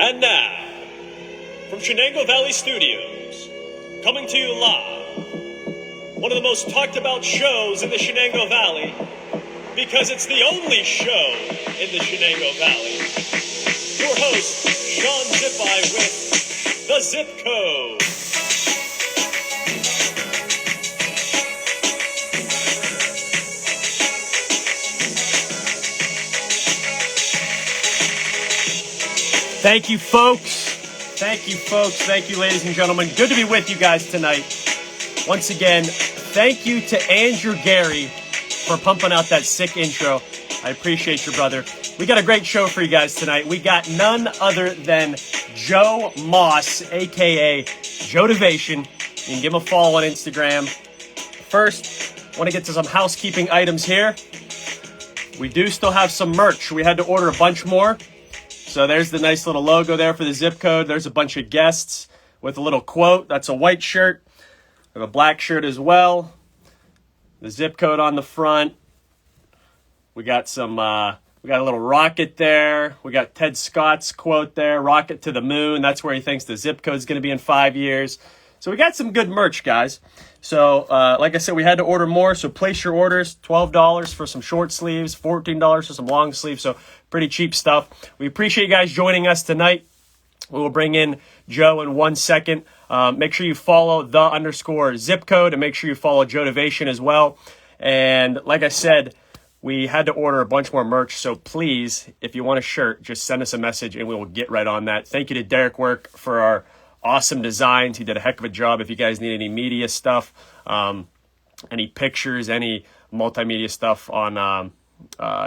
And now, from Shenango Valley Studios, coming to you live, one of the most talked about shows in the Shenango Valley, because it's the only show in the Shenango Valley. Your host, Sean Zippi with The Zip Code. Thank you, folks. Thank you, folks. Thank you, ladies and gentlemen. Good to be with you guys tonight. Once again, thank you to Andrew Gary for pumping out that sick intro. I appreciate you, brother. We got a great show for you guys tonight. We got none other than Joe Moss, a.k.a. Jotivation. You can give him a follow on Instagram. First, I want to get to some housekeeping items here. We do still have some merch. We had to order a bunch more. So there's the nice little logo there for the zip code. There's a bunch of guests with a little quote. That's a white shirt. We have a black shirt as well. The zip code on the front. We got some, we got a little rocket there. We got Ted Scott's quote there, rocket to the moon. That's where he thinks the zip code is going to be in 5 years. So we got some good merch, guys. So like I said, we had to order more. So place your orders, $12 for some short sleeves, $14 for some long sleeves. So pretty cheap stuff. We appreciate you guys joining us tonight. We will bring in Joe in 1 second. Make sure you follow _zip code and make sure you follow Jotivation as well. And like I said, we had to order a bunch more merch. So please, if you want a shirt, just send us a message and we will get right on that. Thank you to Derek Work for our awesome designs. He did a heck of a job. If you guys need any media stuff, any pictures, any multimedia stuff on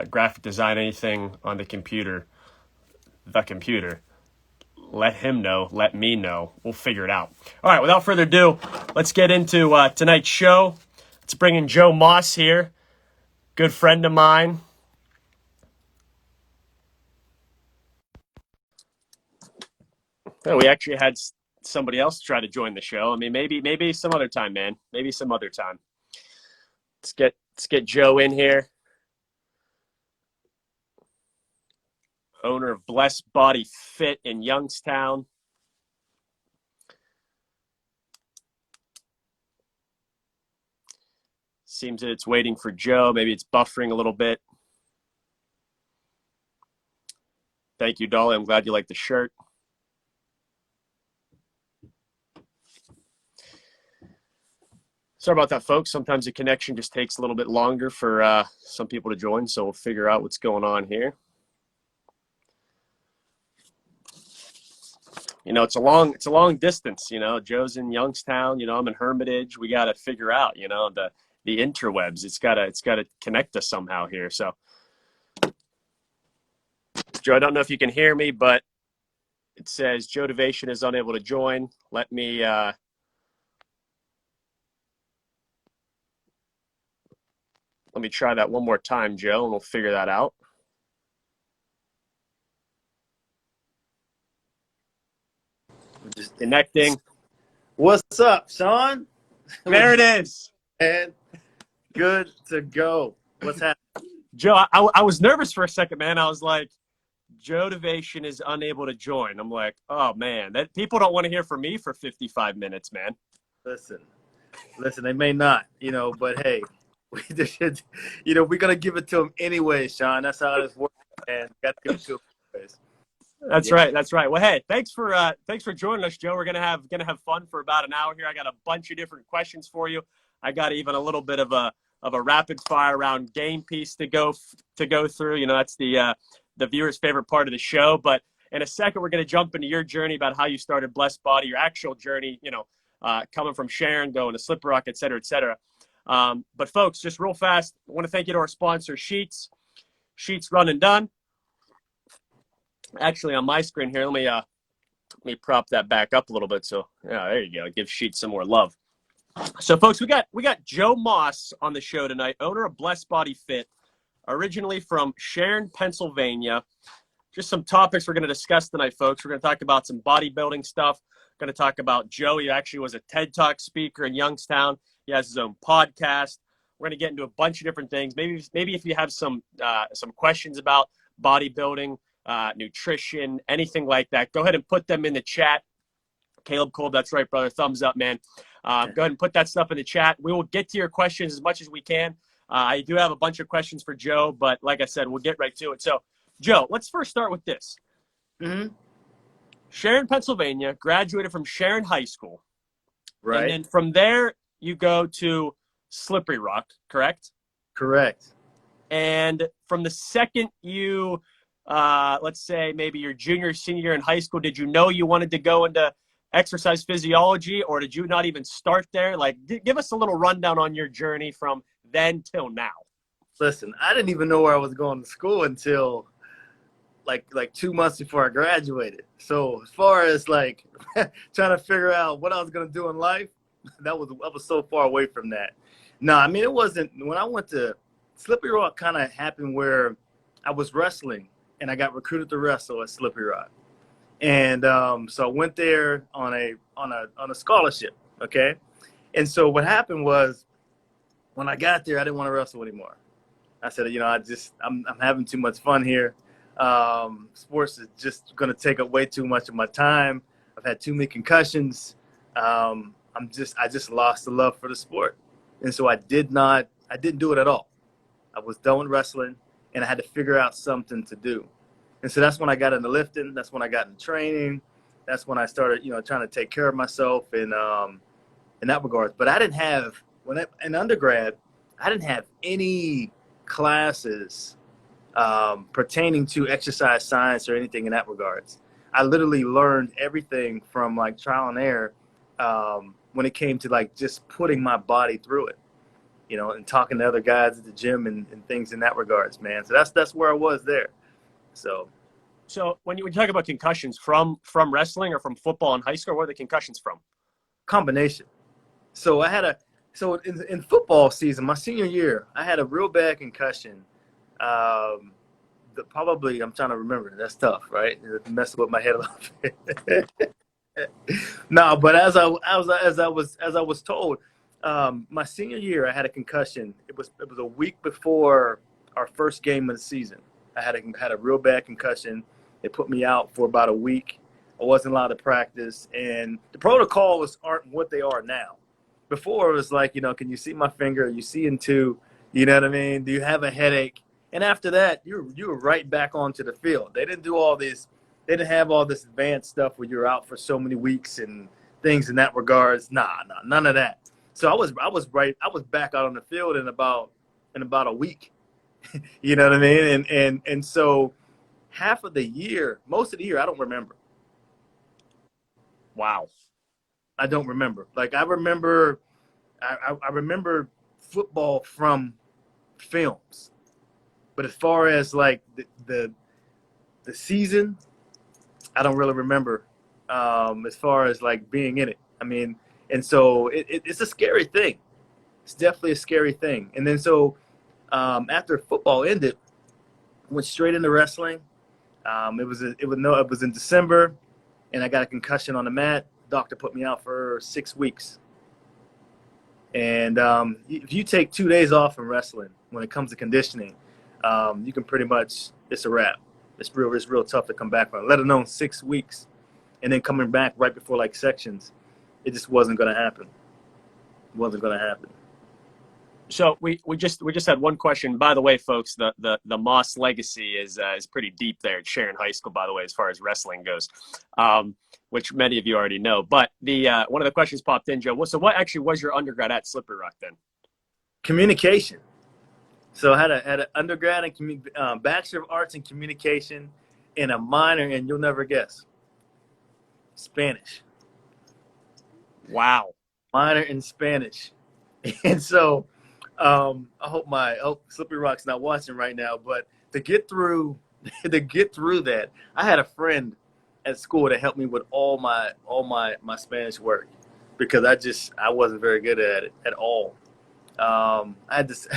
graphic design, anything on the computer, let him know, let me know. We'll figure it out. All right, without further ado, let's get into tonight's show. Let's bring in Joe Moss here, good friend of mine. Oh, we actually had somebody else try to join the show. I mean, maybe some other time, man. Maybe some other time. Let's get Joe in here. Owner of BlessBody Fit in Youngstown. Seems that it's waiting for Joe. Maybe it's buffering a little bit. Thank you, Dolly. I'm glad you like the shirt. Sorry about that, folks. Sometimes the connection just takes a little bit longer for some people to join, so we'll figure out what's going on here. You know, it's a long distance. You know, Joe's in Youngstown. You know, I'm in Hermitage. We got to figure out, you know, the interwebs. It's gotta connect us somehow here. So, Joe, I don't know if you can hear me, but it says Jotivation is unable to join. Let me try that one more time, Joe, and we'll figure that out. We're just connecting. What's up, Sean? There it is. And good to go. What's happening? Joe, I was nervous for a second, man. I was like, Jotivation is unable to join. I'm like, oh, man, that people don't want to hear from me for 55 minutes, man. Listen, they may not, you know, but hey, you know, we're going to give it to them anyway, Sean. That's how this works, man. Got to give it to them anyways. That's right. That's right. Well, hey, thanks for joining us, Joe. We're gonna have fun for about an hour here. I got a bunch of different questions for you. I got even a little bit of a rapid fire round game piece to go through. You know, that's the viewer's favorite part of the show. But in a second, we're gonna jump into your journey about how you started BlessBody, your actual journey. You know, coming from Sharon, going to Slip Rock, et cetera, et cetera. But folks, just real fast, I want to thank you to our sponsor, Sheets. Sheets Run and Done. Actually, on my screen here, let me prop that back up a little bit. So, yeah, there you go. Give Sheets some more love. So, folks, we got Joe Moss on the show tonight, owner of BlessBody Fit, originally from Sharon, Pennsylvania. Just some topics we're going to discuss tonight, folks. We're going to talk about some bodybuilding stuff. We're going to talk about Joe. He actually was a TED Talk speaker in Youngstown. He has his own podcast. We're going to get into a bunch of different things. Maybe if you have some questions about bodybuilding, nutrition, anything like that, go ahead and put them in the chat. Caleb Kolb, that's right, brother. Thumbs up, man. Go ahead and put that stuff in the chat. We will get to your questions as much as we can. I do have a bunch of questions for Joe, but like I said, we'll get right to it. So, Joe, let's first start with this. Mm-hmm. Sharon, Pennsylvania, graduated from Sharon High School. Right. And then from there, you go to Slippery Rock, correct? Correct. And from the second you, let's say maybe your junior, senior year in high school, did you know you wanted to go into exercise physiology, or did you not even start there? Like, give us a little rundown on your journey from then till now. Listen, I didn't even know where I was going to school until like 2 months before I graduated. So as far as like trying to figure out what I was gonna do in life, I was so far away from that. No, I mean, it wasn't. When I went to Slippery Rock, kind of happened where I was wrestling and I got recruited to wrestle at Slippery Rock, and so I went there on a scholarship. Okay, and so what happened was when I got there, I didn't want to wrestle anymore. I said, I'm having too much fun here. Sports is just going to take up way too much of my time. I've had too many concussions. I just lost the love for the sport. And so I didn't do it at all. I was done with wrestling and I had to figure out something to do. And so that's when I got into lifting. That's when I got into training. That's when I started, trying to take care of myself in that regard. But I didn't have, in undergrad, I didn't have any classes pertaining to exercise science or anything in that regards. I literally learned everything from like trial and error when it came to like just putting my body through it, and talking to other guys at the gym and things in that regards, man. So that's where I was there. So when you talk about concussions from wrestling or from football in high school, where are the concussions from? Combination. So in football season, my senior year, I had a real bad concussion. Probably, I'm trying to remember. That's tough, right? It's messing with my head a little bit. No, but as I was told, my senior year, I had a concussion. It was a week before our first game of the season. I had a real bad concussion. They put me out for about a week. I wasn't allowed to practice, and the protocols aren't what they are now. Before it was like, can you see my finger? Are you seeing two? You know what I mean? Do you have a headache? And after that, you were right back onto the field. They didn't do all this. They didn't have all this advanced stuff where you're out for so many weeks and things in that regards. Nah, none of that. So I was back out on the field in about a week. You know what I mean? And so half of the year, most of the year, I don't remember. Wow. I don't remember. Like I remember football from films. But as far as like the season, I don't really remember as far as like being in it. I mean, and so it's a scary thing. It's definitely a scary thing. And then so after football ended, went straight into wrestling. It was in December, and I got a concussion on the mat. Doctor put me out for 6 weeks. And if you take 2 days off from wrestling, when it comes to conditioning, you can pretty much, it's a wrap. It's real tough to come back from, let alone 6 weeks. And then coming back right before like sections, it just wasn't going to happen. It wasn't going to happen. So we just had one question. By the way, folks, the Moss legacy is pretty deep there at Sharon High School, by the way, as far as wrestling goes, which many of you already know. But the one of the questions popped in, Joe. So what actually was your undergrad at Slippery Rock then? Communication. So I had an undergrad in Bachelor of Arts in Communication and a minor in, you'll never guess, Spanish. Wow. Minor in Spanish. And so I hope Slippery Rock's not watching right now, but to get through that, I had a friend at school to help me with all my Spanish work because I wasn't very good at it at all. I had this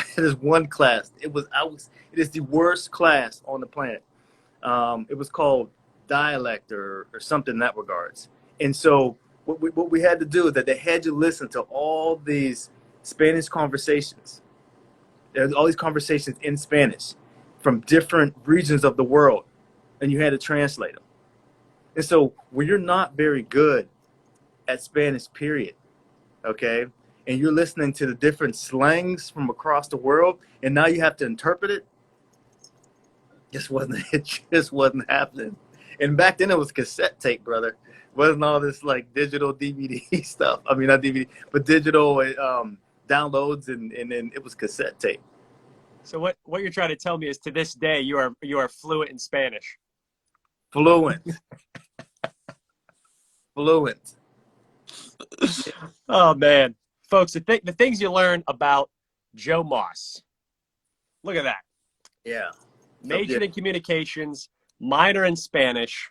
one class. It is the worst class on the planet. It was called dialect or something in that regards. And so what we had to do is that they had you listen to all these Spanish conversations. There's all these conversations in Spanish from different regions of the world. and you had to translate them. And so when you're not very good at Spanish, period, okay, and you're listening to the different slangs from across the world, and now you have to interpret it, it just wasn't happening. And back then it was cassette tape, brother. It wasn't all this like digital DVD stuff. I mean, not DVD, but digital downloads, and then it was cassette tape. So what you're trying to tell me is to this day you are fluent in Spanish. Fluent. Fluent. Oh man, folks, the things you learn about Joe Moss. Look at that. Yeah. Majored in communications, minor in Spanish,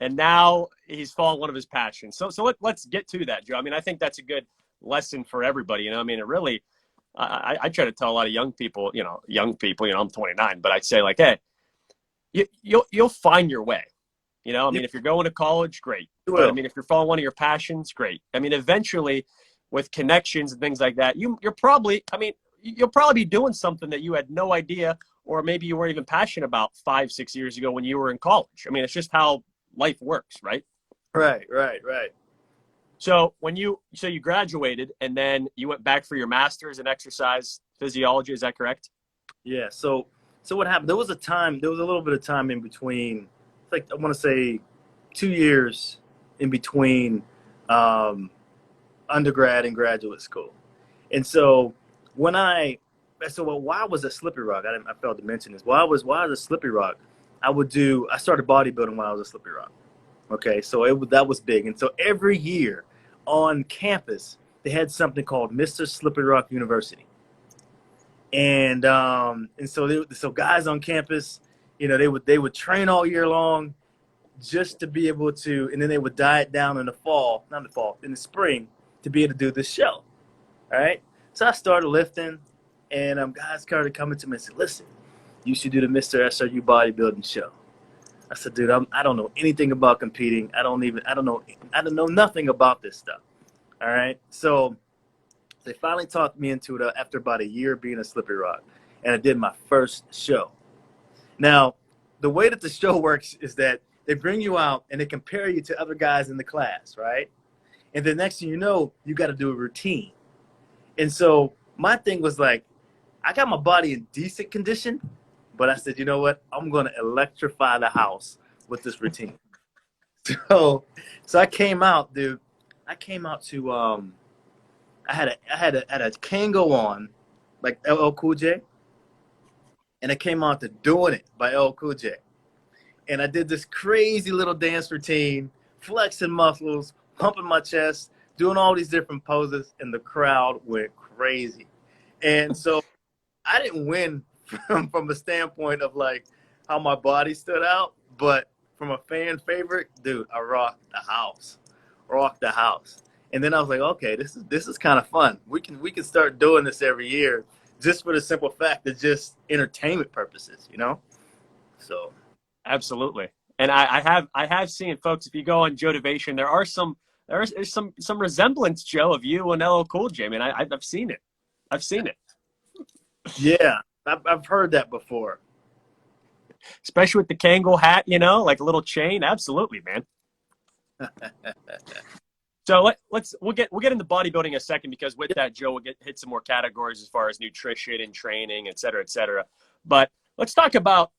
and now he's followed one of his passions. So let's get to that, Joe. I mean, I think that's a good lesson for everybody. You know, I mean, it really. I try to tell a lot of young people. I'm 29, but I say like, hey, you'll find your way. You know, I mean, if you're going to college, great. But I mean, if you're following one of your passions, great. I mean, eventually, with connections and things like that, you'll probably be doing something that you had no idea, or maybe you weren't even passionate about 5-6 years ago when you were in college. I mean, it's just how life works, right? Right. So you graduated and then you went back for your master's in exercise physiology. Is that correct? Yeah. So what happened? There was a little bit of time in between. Like I want to say 2 years in between undergrad and graduate school. And so why was a Slippery Rock? I failed to mention this. Why was a Slippery Rock? I started bodybuilding when I was a Slippery Rock. Okay, so that was big. And so every year on campus, they had something called Mr. Slippery Rock University. And so guys on campus, you know, they would train all year long just to be able to, and then they would diet down in the spring to be able to do this show. All right. So I started lifting, and guys started coming to me and said, listen, you should do the Mr. SRU bodybuilding show. I said, dude, I don't know anything about competing. I don't know nothing about this stuff. All right. So they finally talked me into it after about a year being a Slippery Rock, and I did my first show. Now, the way that the show works is that they bring you out and they compare you to other guys in the class, right? And the next thing you know, you got to do a routine. And so my thing was like, I got my body in decent condition, but I said, you know what? I'm going to electrify the house with this routine. So I came out, dude. I came out to I had a Kango on, like LL Cool J, and I came out to Doing It by LL Cool J. And I did this crazy little dance routine, flexing muscles, pumping my chest, doing all these different poses, and the crowd went crazy. And so I didn't win from a standpoint of like how my body stood out, but from a fan favorite, dude, I rocked the house. And then I was like, okay, this is kind of fun. We can start doing this every year, just for the simple fact of just entertainment purposes, you know. So. Absolutely. And I have seen, folks, if you go on Joe Devation, there's some resemblance, Joe, of you and LL Cool J. I mean, I've seen it. Yeah, I've heard that before. Especially with the Kangol hat, you know, like a little chain. Absolutely, man. So we'll get into bodybuilding in a second, because with that, Joe, we'll hit some more categories as far as nutrition and training, et cetera, et cetera. But let's talk about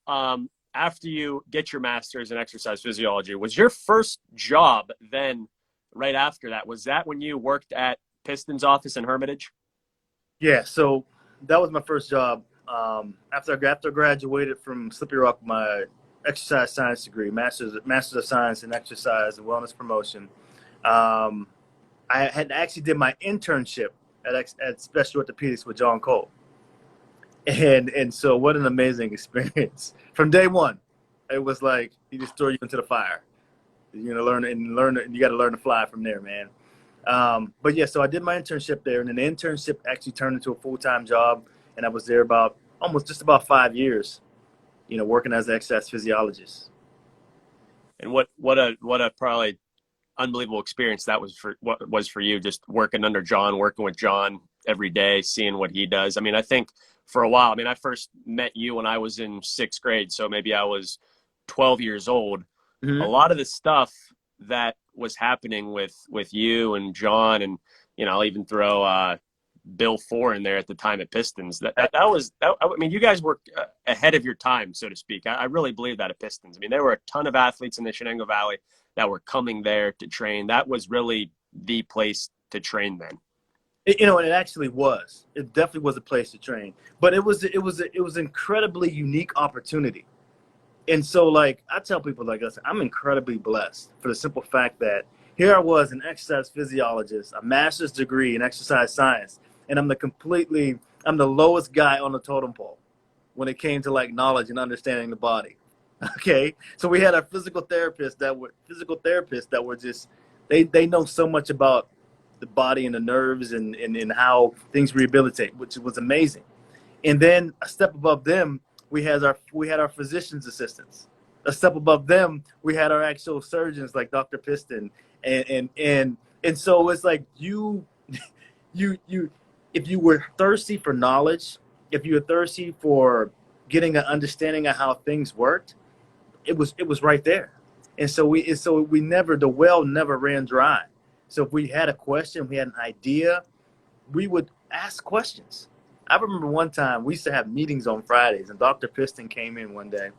after you get your master's in exercise physiology, was your first job then right after that? Was that when you worked at Piston's office in Hermitage? Yeah, so that was my first job. After I graduated from Slippery Rock, my exercise science degree, master's of science in exercise and wellness promotion. I had actually did my internship at Special Orthopedics with John Cole. And so what an amazing experience. From day one, it was like he just throw you into the fire. You're gonna learn, and you got to learn to fly from there, man. But yeah, so I did my internship there, and then the internship actually turned into a full-time job, and I was there just about 5 years, you know, working as an exercise physiologist. And what a probably unbelievable experience that was for you, just working with John every day, seeing what he does. I mean, I think for a while, I mean, I first met you when I was in 6th grade, so maybe I was 12 years old, a Mm-hmm. lot of the stuff that was happening with you and John, and I'll even throw Bill Four in there at the time at Pistons. I mean, you guys were ahead of your time, so to speak. I really believe that at Pistons. I mean, there were a ton of athletes in the Shenango Valley that were coming there to train. That was really the place to train then. And it actually was. It definitely was a place to train. But it was incredibly unique opportunity. And so, like, I tell people, like, listen, I'm incredibly blessed for the simple fact that here I was, an exercise physiologist, a master's degree in exercise science, and I'm the lowest guy on the totem pole when it came to, like, knowledge and understanding the body. Okay, so we had our physical therapists that were just they know so much about the body and the nerves and how things rehabilitate, which was amazing. And then a step above them, we had our physician's assistants. A step above them, we had our actual surgeons like Dr. Piston, and so it's like you if you were thirsty for knowledge, if you were thirsty for getting an understanding of how things worked, it was right there. And so the well never ran dry. So if we had a question, we had an idea, we would ask questions. I remember one time we used to have meetings on Fridays, and Dr. Piston came in one day,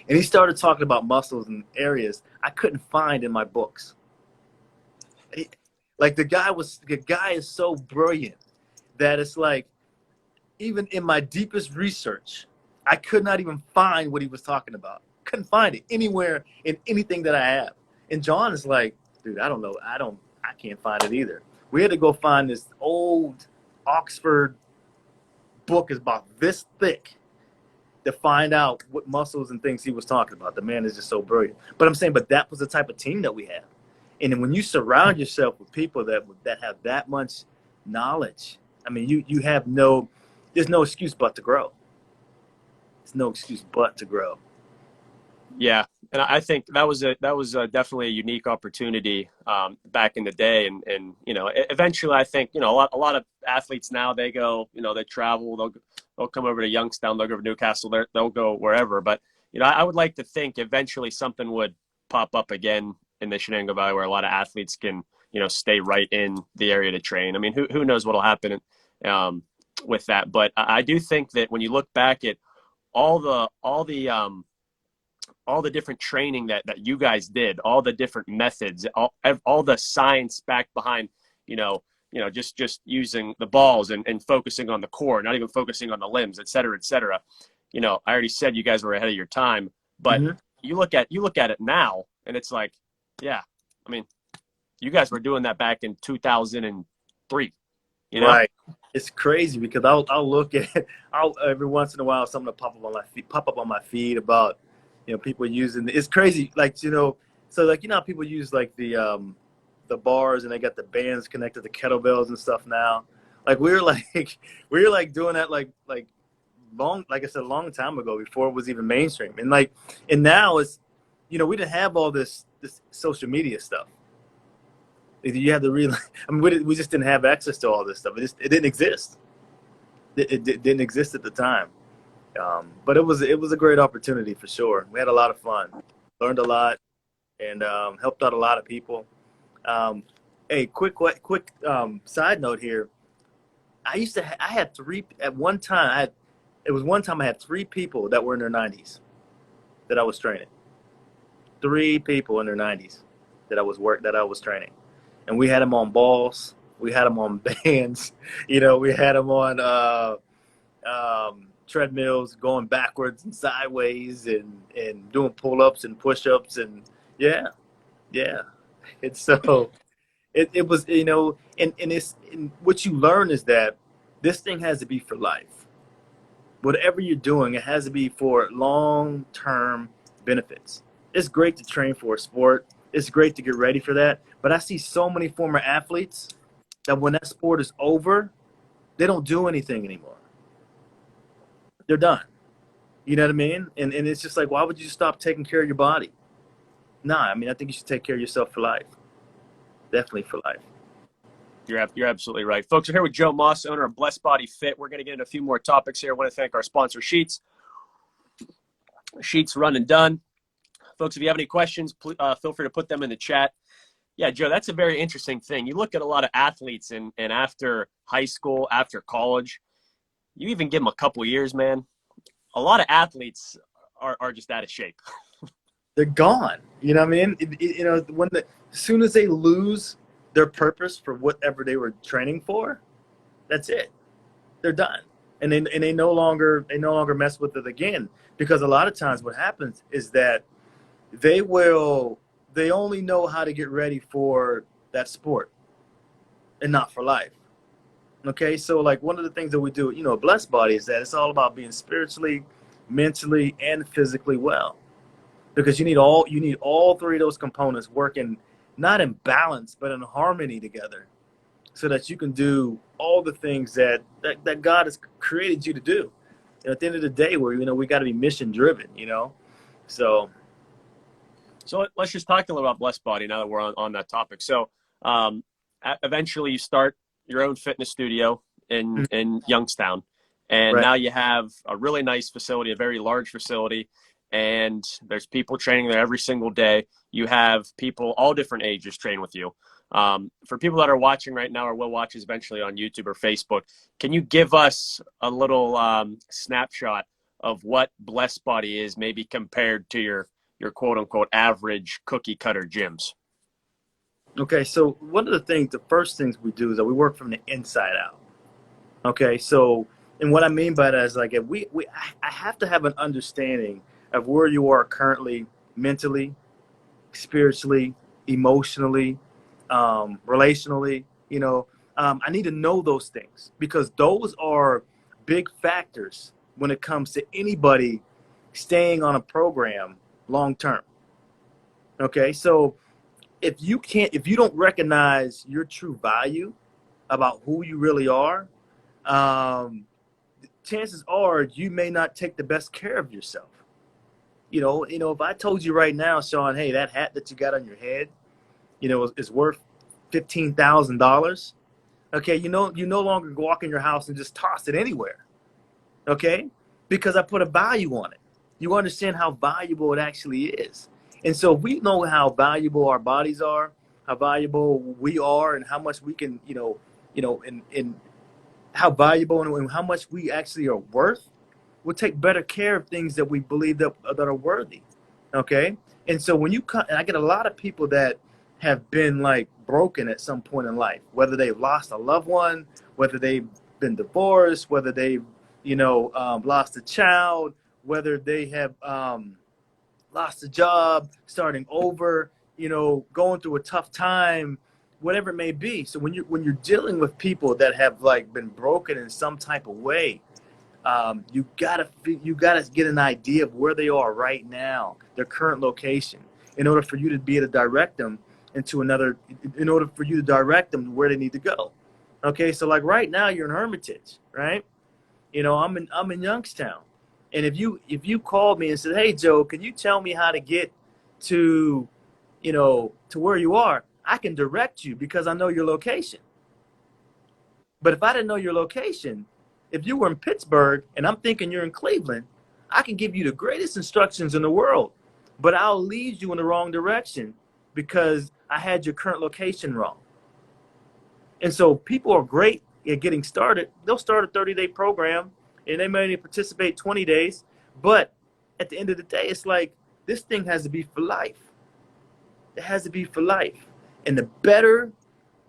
and he started talking about muscles and areas I couldn't find in my books. Like the guy is so brilliant that it's like, even in my deepest research, I could not even find what he was talking about. Couldn't find it anywhere in anything that I have. And John is like, dude, I don't know. I can't find it either. We had to go find this old Oxford book is about this thick to find out what muscles and things he was talking about. The man is just so brilliant. But I'm saying, but that was the type of team that we had. And then when you surround yourself with people that have that much knowledge, I mean, there's no excuse but to grow. There's no excuse but to grow. Yeah, and I think that was definitely a unique opportunity back in the day, and eventually I think a lot of athletes now, they go, they travel, they'll come over to Youngstown, they'll go to Newcastle, they'll go wherever, but I would like to think eventually something would pop up again in the Shenango Valley where a lot of athletes can stay right in the area to train. I mean, who knows what'll happen with that, but I do think that when you look back at all the different training that you guys did, all the different methods, all the science back behind, just using the balls and focusing on the core, not even focusing on the limbs, et cetera, et cetera. I already said you guys were ahead of your time, but you look at it now and it's like, yeah, I mean, you guys were doing that back in 2003, Right. It's crazy because I'll look at every once in a while something will pop up on my feed about people using it's crazy, like so like how people use like the bars and they got the bands connected to kettlebells and stuff now. Like we were like doing that like long, like I said, a long time ago before it was even mainstream. And now it's we didn't have all this social media stuff. You have to really, I mean, we just didn't have access to all this stuff. It didn't exist. It didn't exist at the time. But it was a great opportunity for sure. We had a lot of fun, learned a lot, and helped out a lot of people. Hey, quick side note here. I had three at one time. I had three people that were in their 90s that I was training. Three people in their 90s that I was training, and we had them on balls. We had them on bands. We had them on treadmills, going backwards and sideways, and doing pull-ups and push-ups, and yeah. And so it was, and what you learn is that this thing has to be for life. Whatever you're doing, it has to be for long-term benefits. It's great to train for a sport. It's great to get ready for that. But I see so many former athletes that when that sport is over, they don't do anything anymore. They're done. You know what I mean? And it's just like, why would you stop taking care of your body? Nah, I mean, I think you should take care of yourself for life. Definitely for life. You're absolutely right. Folks, we're here with Joe Moss, owner of BlessBody Fit. We're going to get into a few more topics here. I want to thank our sponsor, Sheets. sheets run and done. Folks, if you have any questions, feel free to put them in the chat. Yeah, Joe, that's a very interesting thing. You look at a lot of athletes and after high school, after college, you even give them a couple years, man. A lot of athletes are just out of shape. They're gone. You know what I mean? As soon as they lose their purpose for whatever they were training for, that's it. They're done. And they no longer mess with it again, because a lot of times what happens is that they only know how to get ready for that sport and not for life. Okay, so like one of the things that we do, BlessBody, is that it's all about being spiritually, mentally, and physically well, because you need all three of those components working not in balance but in harmony together, so that you can do all the things that God has created you to do. And at the end of the day, we got to be mission driven, So let's just talk a little about BlessBody now that we're on that topic. So eventually you start your own fitness studio in Youngstown. And now you have a really nice facility, a very large facility, and there's people training there every single day. You have people all different ages train with you. For people that are watching right now or will watch this eventually on YouTube or Facebook, can you give us a little snapshot of what BlessBody is, maybe compared to your quote unquote average cookie cutter gyms? Okay, so one of the first things we do is that we work from the inside out. Okay, so, and what I mean by that is, like, I have to have an understanding of where you are currently, mentally, spiritually, emotionally, relationally. I need to know those things, because those are big factors when it comes to anybody staying on a program long term. Okay, so if you don't recognize your true value about who you really are, chances are you may not take the best care of yourself. If I told you right now, Sean, hey, that hat that you got on your head, is worth $15,000. Okay, you no longer walk in your house and just toss it anywhere. Okay, because I put a value on it. You understand how valuable it actually is. And so we know how valuable our bodies are, how valuable we are, and how much we can, and how valuable and how much we actually are worth. We'll take better care of things that we believe that are worthy. Okay. And so when you come, and I get a lot of people that have been like broken at some point in life, whether they've lost a loved one, whether they've been divorced, whether they've, lost a child, whether they have lost a job, starting over, going through a tough time, whatever it may be. So when you're dealing with people that have like been broken in some type of way, you gotta get an idea of where they are right now, their current location, in order for you to be able to direct them in order for you to direct them to where they need to go. Okay, so like right now you're in Hermitage, right? I'm in Youngstown. And if you called me and said, hey, Joe, can you tell me how to get to where you are, I can direct you because I know your location. But if I didn't know your location, if you were in Pittsburgh and I'm thinking you're in Cleveland, I can give you the greatest instructions in the world, but I'll lead you in the wrong direction because I had your current location wrong. And so people are great at getting started. They'll start a 30-day program and they may only participate 20 days. But at the end of the day, it's like, this thing has to be for life. It has to be for life. And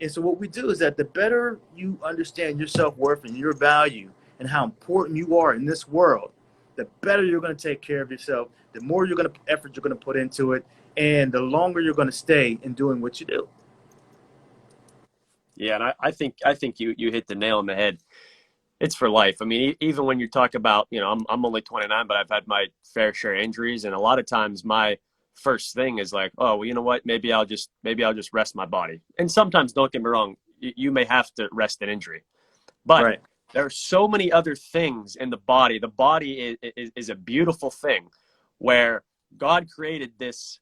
so what we do is that the better you understand your self-worth and your value and how important you are in this world, the better you're going to take care of yourself, the more effort you're going to put into it, and the longer you're going to stay in doing what you do. Yeah, and I think you hit the nail on the head. It's for life. I mean, even when you talk about, I'm only 29, but I've had my fair share of injuries, and a lot of times my first thing is like, oh, well, you know what? Maybe I'll just rest my body. And sometimes, don't get me wrong, you may have to rest an injury, but there are so many other things in the body. The body is a beautiful thing, where God created this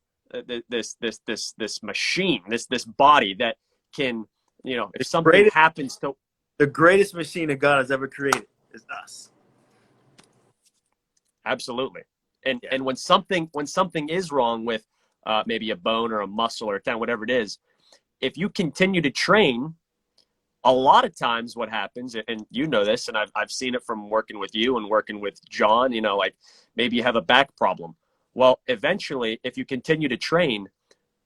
machine, this body that can, if something happens to. The greatest machine that God has ever created is us. Absolutely. Yeah. And when something is wrong with maybe a bone or a muscle or a tendon, whatever it is, if you continue to train, a lot of times what happens, and you know this, and I've seen it from working with you and working with John, you know, like maybe you have a back problem. Well, eventually, if you continue to train,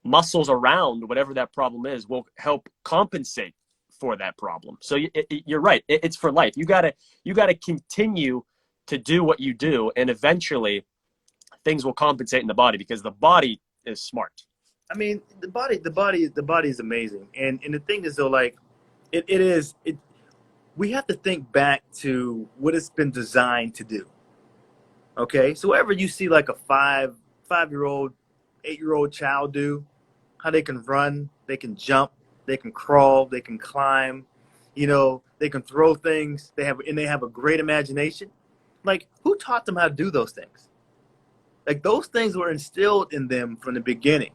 muscles around whatever that problem is will help compensate for that problem. So you're right. It's for life. You gotta continue to do what you do, and eventually things will compensate in the body because the body is smart. I mean, the body is amazing, and the thing is though, like, it is it. We have to think back to what it's been designed to do. Okay, so wherever you see like a five-year old, 8-year old child do, how they can run, they can jump, they can crawl, they can climb, they can throw things. They have a great imagination. Like, who taught them how to do those things? Like, those things were instilled in them from the beginning.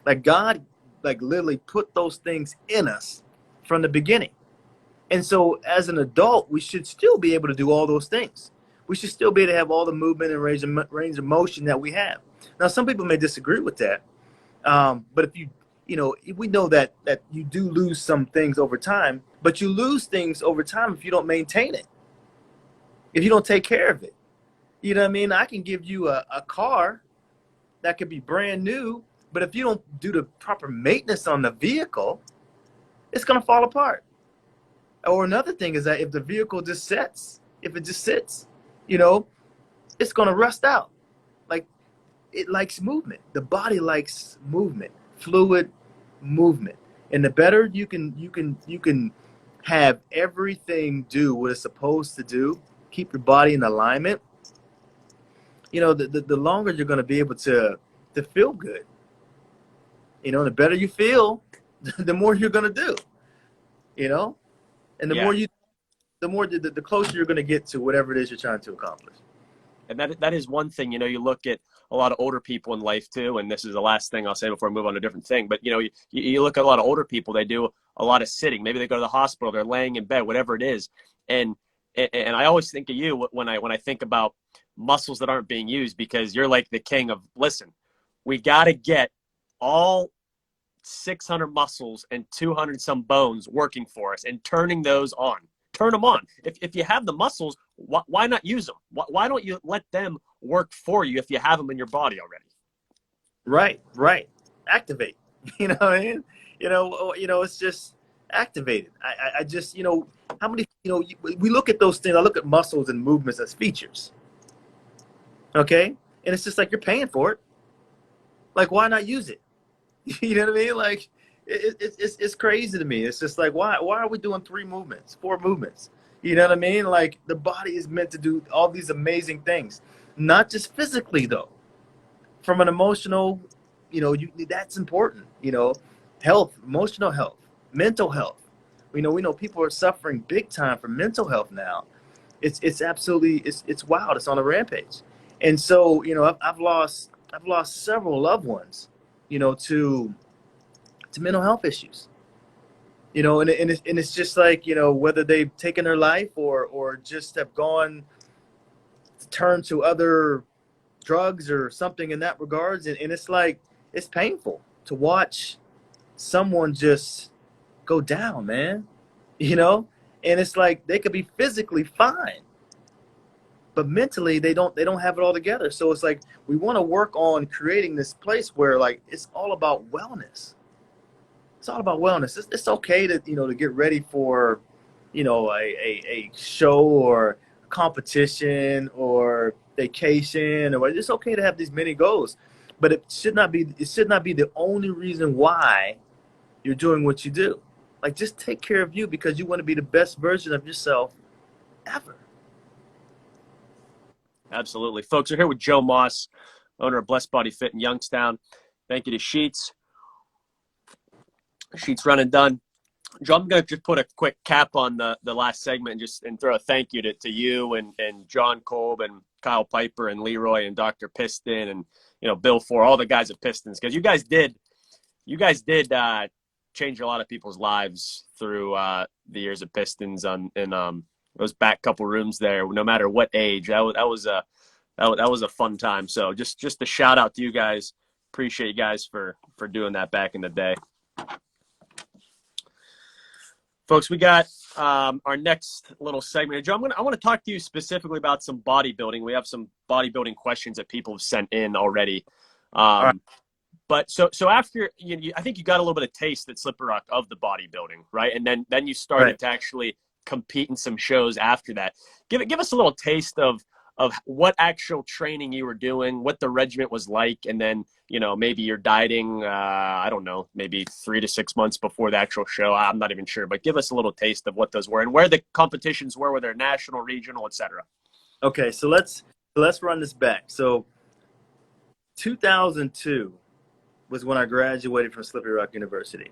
Like, God, like, literally put those things in us from the beginning. And so as an adult, we should still be able to do all those things. We should still be able to have all the movement and range of motion that we have. Now, some people may disagree with that. But if we know that you do lose some things over time, but you lose things over time if you don't maintain it, if you don't take care of it. You know what I mean? I can give you a car that could be brand new, but if you don't do the proper maintenance on the vehicle, it's going to fall apart. Or another thing is that if the vehicle just sits, it's going to rust out. Like, it likes movement. The body likes movement, fluid movement. And the better you can have everything do what it's supposed to do, keep your body in alignment, the longer you're going to be able to feel good. The better you feel, the more you're going to do, and the Yeah. more the closer you're going to get to whatever it is you're trying to accomplish. And that is one thing. You look at a lot of older people in life too, and this is the last thing I'll say before I move on to a different thing. But you look at a lot of older people, they do a lot of sitting. Maybe they go to the hospital, they're laying in bed, whatever it is. And I always think of you when I think about muscles that aren't being used, because you're like the king of, listen, we got to get all 600 muscles and 200 some bones working for us and turning those on. Turn them on. If you have the muscles, why not use them? Why don't you let them work for you if you have them in your body already? Right. Activate. You know what I mean? It's just activated. I just, how many, we look at those things. I look at muscles and movements as features. Okay? And it's just like, you're paying for it. Like, why not use it? You know what I mean? Like, it's crazy to me. It's just like, why are we doing 3 movements, 4 movements? You know what I mean? Like, the body is meant to do all these amazing things, not just physically though. From an emotional, that's important. Health, emotional health, mental health. We know people are suffering big time from mental health now. It's absolutely it's wild. It's on a rampage. And so I've lost several loved ones, to mental health issues. And it's just like, whether they've taken their life or just have gone to turn to other drugs or something in that regards. And it's like, it's painful to watch someone just go down, man, and it's like they could be physically fine, but mentally they don't have it all together. So it's like, we want to work on creating this place where, like, it's all about wellness. It's all about wellness. It's okay to to get ready for a show or competition or vacation, or it's okay to have these many goals, but it should not be the only reason why you're doing what you do. Like, just take care of you because you want to be the best version of yourself ever. Absolutely. Folks, we're here with Joe Moss, owner of BlessBody Fit in Youngstown. Thank you to Sheets. Sheets Run and Done. Joe, I'm going to just put a quick cap on the last segment and throw a thank you to you and John Kolb and Kyle Piper and Leroy and Dr. Piston and Bill Ford, all the guys at Pistons, because you guys did change a lot of people's lives through the years of Pistons in those back couple rooms there, no matter what age. That was a that was a fun time. So just a shout out to you guys. Appreciate you guys for doing that back in the day. Folks, we got our next little segment. Joe, I want to talk to you specifically about some bodybuilding. We have some bodybuilding questions that people have sent in already. All right. But so after I think you got a little bit of taste at Slippery Rock of the bodybuilding, right? And then you started to actually compete in some shows after that. Give us a little taste of what actual training you were doing, what the regiment was like, and then maybe you're dieting. I don't know, maybe 3 to 6 months before the actual show. I'm not even sure, but give us a little taste of what those were and where the competitions were, whether national, regional, etc. Okay, so let's run this back. So 2002 was when I graduated from Slippery Rock University,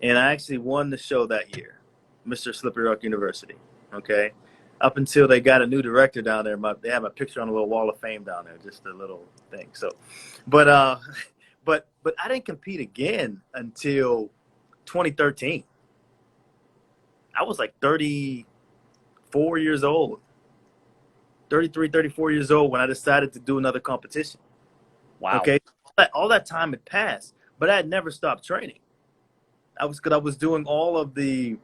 and I actually won the show that year, Mr. Slippery Rock University. Okay, up until they got a new director down there. They have a picture on a little wall of fame down there, just a little thing. So, but I didn't compete again until 2013. I was like 34 years old, 33, 34 years old when I decided to do another competition. Wow. Okay, all that time had passed, but I had never stopped training. I was doing all of the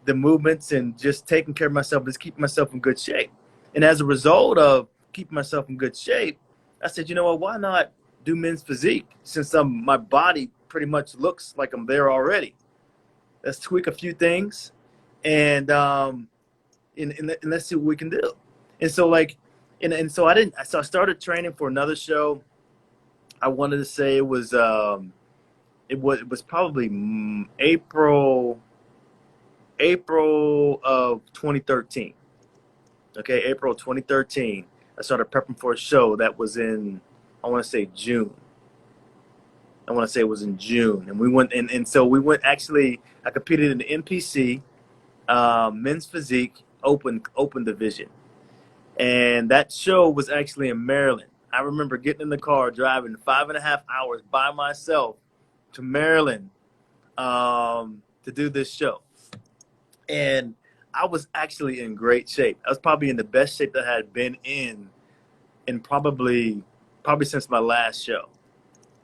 movements and just taking care of myself, just keeping myself in good shape. And as a result of keeping myself in good shape, I said, you know what, why not do men's physique since my body pretty much looks like I'm there already. Let's tweak a few things and let's see what we can do. And so so I started training for another show. I wanted to say it was probably April of 2013. Okay, April of 2013. I started prepping for a show that was in, I want to say June. I want to say it was in June, and we went and so we went. Actually, I competed in the NPC men's physique open division, and that show was actually in Maryland. I remember getting in the car, driving 5.5 hours by myself to Maryland to do this show. And I was actually in great shape. I was probably in the best shape that I had been in probably since my last show.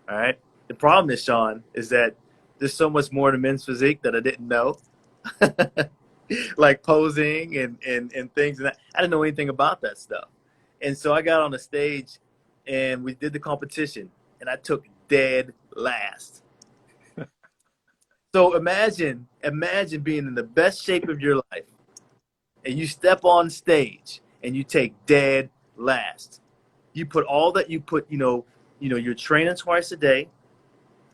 All right. The problem is, Sean, is that there's so much more to men's physique that I didn't know. Like posing and things. And I didn't know anything about that stuff. And so I got on the stage and we did the competition and I took dead last. So imagine being in the best shape of your life and you step on stage and you take dead last. You put all that you're training twice a day.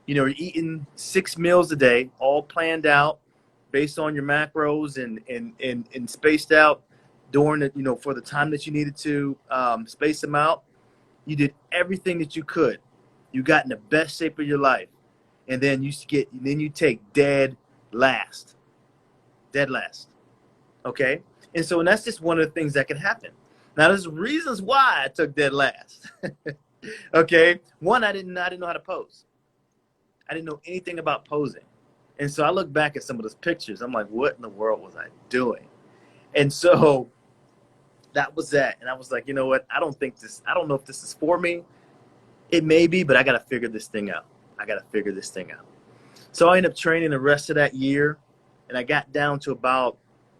You're eating 6 meals a day, all planned out based on your macros and spaced out during the, for the time that you needed to space them out. You did everything that you could. You got in the best shape of your life. And then you take dead last. Dead last. Okay? And so that's just one of the things that can happen. Now, there's reasons why I took dead last. Okay? One, I didn't know how to pose. I didn't know anything about posing. And so I look back at some of those pictures. I'm like, what in the world was I doing? And so that was that. And I was like, you know what? I don't know if this is for me. It may be, but I got to figure this thing out. So I ended up training the rest of that year. And I got down to about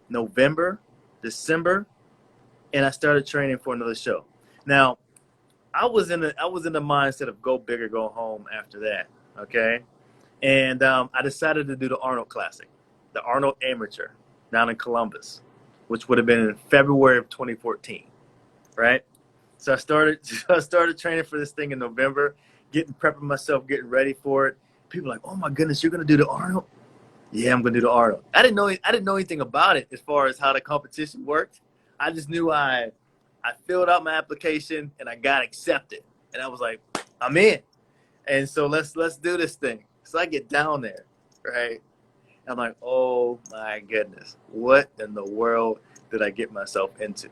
November, December, and I started training for another show. Now, I was in the mindset of go big or go home after that, okay? And I decided to do the Arnold Classic, the Arnold Amateur down in Columbus, which would have been in February of 2014, right? So I started training for this thing in November, prepping myself, getting ready for it. People are like, oh my goodness, you're gonna do the Arnold? Yeah, I'm gonna do the Arnold. I didn't know anything about it as far as how the competition worked. I just knew I filled out my application and I got accepted, and I was like, I'm in. And so let's do this thing. So I get down there, right? I'm like, oh my goodness, what in the world did I get myself into?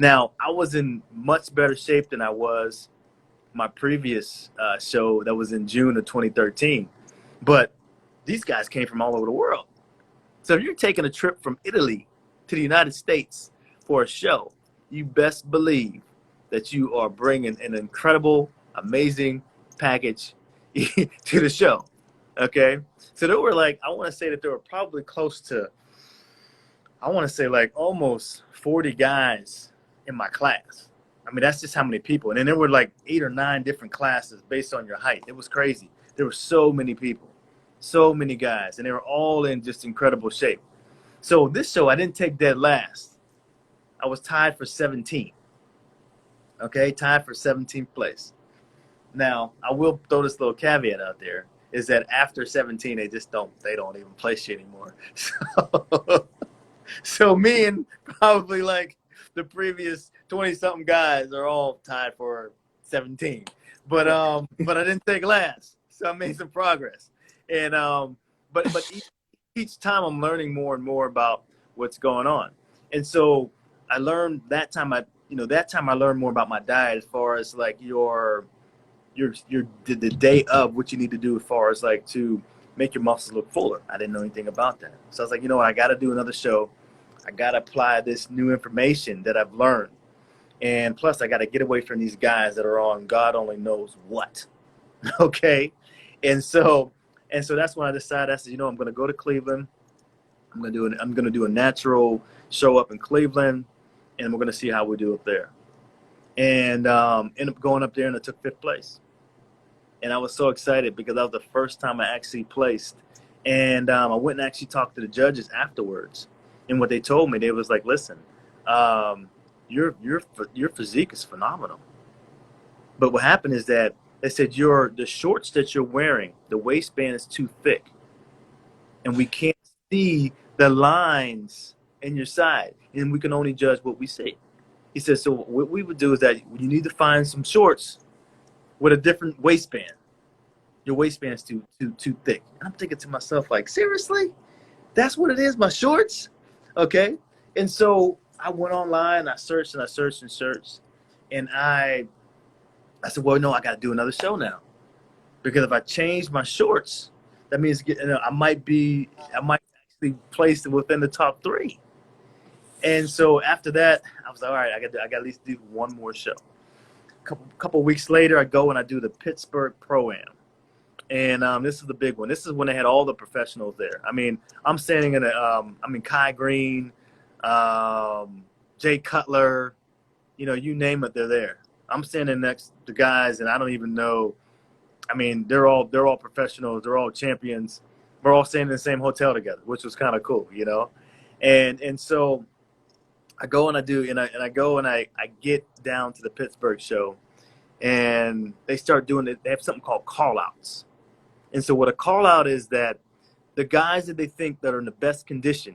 Now, I was in much better shape than I was my previous show that was in June of 2013. But these guys came from all over the world. So if you're taking a trip from Italy to the United States for a show, you best believe that you are bringing an incredible, amazing package to the show. Okay. So there were like, I want to say that there were probably close to, I want to say like almost 40 guys in my class. I mean, that's just how many people. And then there were like 8 or 9 different classes based on your height. It was crazy. There were so many people, so many guys, and they were all in just incredible shape. So this show, I didn't take dead last. I was tied for 17. Okay, tied for 17th place. Now, I will throw this little caveat out there, is that after 17, they don't even place you anymore. So me and probably like the previous 20-something guys are all tied for 17. But I didn't take last, so I made some progress. And but each time I'm learning more and more about what's going on. And so I learned that time I learned more about my diet as far as like the day of what you need to do as far as like to make your muscles look fuller. I didn't know anything about that. So I was like, you know what, I got to do another show. I got to apply this new information that I've learned. And plus I got to get away from these guys that are on God only knows what. Okay. And so that's when I decided, I said, you know, I'm going to go to Cleveland. I'm going to do a natural show up in Cleveland, and we're going to see how we do up there. And ended up going up there, and I took 5th place. And I was so excited because that was the first time I actually placed. And I went and actually talked to the judges afterwards. And what they told me, they was like, listen, your physique is phenomenal. But what happened is that they said the shorts that you're wearing, the waistband is too thick. And we can't see the lines in your side. And we can only judge what we see. He said, so what we would do is that you need to find some shorts with a different waistband. Your waistband is too thick. And I'm thinking to myself, like, seriously? That's what it is, my shorts? Okay. And so I went online, I searched and I searched and searched. And I said, well, no, I got to do another show now. Because if I change my shorts, that means I might actually place within the top 3. And so after that, I was like, all right, I got to at least do one more show. Couple weeks later, I go and I do the Pittsburgh Pro-Am. And this is the big one. This is when they had all the professionals there. I mean, I'm standing in Kai Green, Jay Cutler, you name it, they're there. I'm standing next to guys, and I don't even know. I mean, they're all professionals. They're all champions. We're all staying in the same hotel together, which was kind of cool, And so I go and I do, and I go and I get down to the Pittsburgh show, and they start doing it. They have something called call-outs. And so what a call-out is, that the guys that they think that are in the best condition,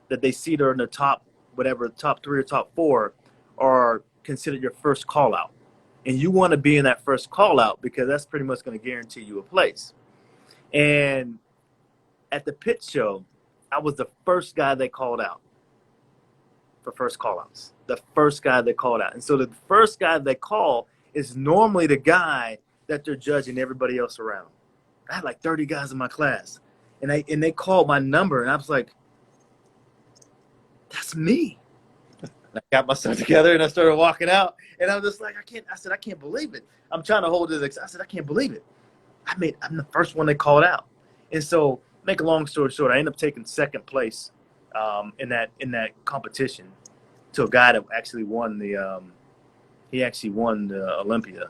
that they see that are in the top 3 or top 4, are considered your first call-out. And you want to be in that first call-out because that's pretty much going to guarantee you a place. And at the Pitt show, I was the first guy they called out for first call-outs. The first guy they called out. And so the first guy they call is normally the guy that they're judging everybody else around. I had like 30 guys in my class. And they called my number, and I was like, that's me. And I got myself together, and I started walking out. And I was just like, I can't believe it. I'm trying to hold this. I said, I can't believe it. I'm the first one they called out. And so, make a long story short, I ended up taking 2nd place in that competition to a guy that actually won the Olympia.